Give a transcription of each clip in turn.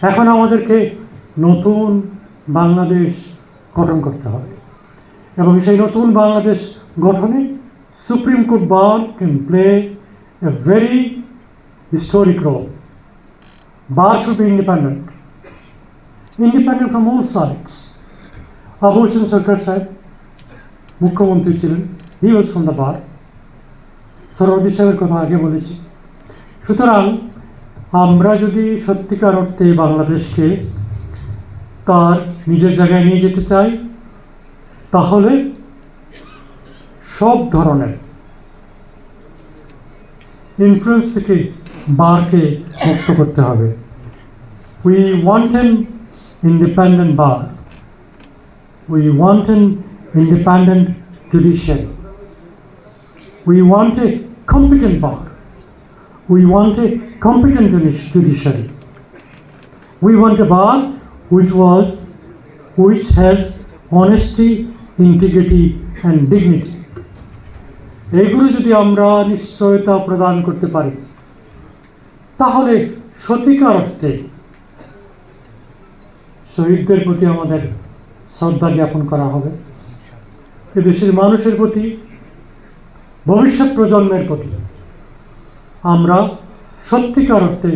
এখন আমাদেরকে নতুন বাংলাদেশ গঠন করতে হবে এবং সেই নতুন বাংলাদেশ গঠনে supreme court bar can play a very historic role. Bar should be independent from all sides. Abhushan Sarkar Sahib, মুখ্যমন্ত্রী ছিলেন, he was from the bar. Suhrawardy সাহেবের কথা আগে বলেছি। সুতরাং আমরা যদি সত্যিকার অর্থে বাংলাদেশকে তার নিজের জায়গায় নিয়ে যেতে চাই, তাহলে সব ধরনের ইনফ্লুয়েন্স থেকে বারকে মুক্ত করতে হবে। We want an independent bar. We want an independent judiciary. We want a competent bar. We want a competent judiciary. We want a bar which has honesty, integrity and dignity. এগুলো যদি আমরা নিশ্চয়তা প্রদান করতে পারি, তাহলে সত্যিকার অর্থে শহীদদের প্রতি আমাদের শ্রদ্ধা জ্ঞাপন করা হবে, দেশের মানুষের প্রতি, ভবিষ্যৎ প্রজন্মের প্রতি আমরা সত্যিকার অর্থে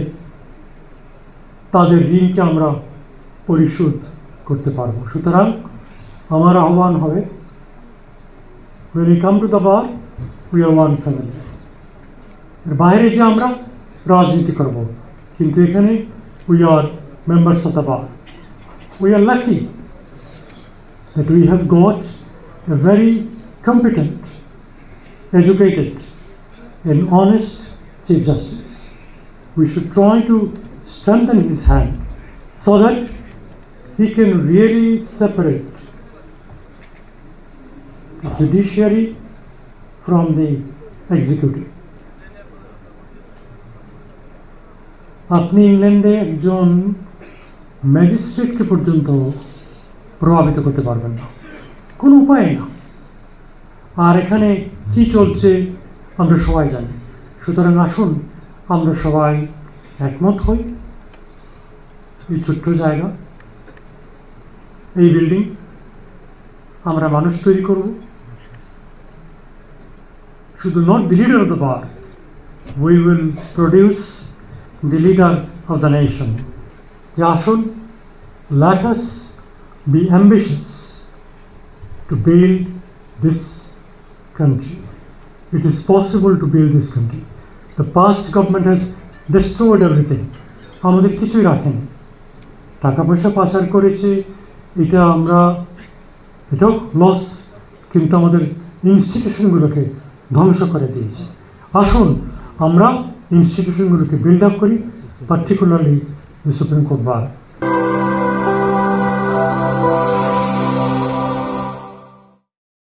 তাদের ঋণকে আমরা পরিশোধ করতে পারবো। সুতরাং আমার আহ্বান হবে, when we come to the bar, we are one family. এর বাইরে যে আমরা রাজনীতি করব, কিন্তু এখানে we are members of the bar. We are lucky that we have got a very competent, educated and honest Chief Justice. We should try to strengthen his hand so that he can really separate the judiciary from the executive. আপনি ইংল্যান্ডে একজন ম্যাজিস্ট্রেটকে পর্যন্ত প্রভাবিত করতে পারবেন না, কোনো উপায় না। আর এখানে কি চলছে আমরা সবাই জানি। সুতরাং আসুন আমরা সবাই একমত হই। এই ছোট্ট জায়গা, এই বিল্ডিং, আমরা মানুষ তৈরি করব, শুধু not the leader of the bar, we will produce the leader of the nation. আসুন, let us be ambitious to build this country. It is possible to build this country. The past government has destroyed everything. আমাদের কিছুই রাখেনি, টাকা পয়সা পাচার করেছে, এটাও loss, কিন্তু আমাদের ইনস্টিটিউশনগুলোকে ধ্বংস করে দিয়েছে। আসুন আমরা ইনস্টিটিউশনগুলোকে বিল্ড আপ করি, particularly the Supreme Court Bar.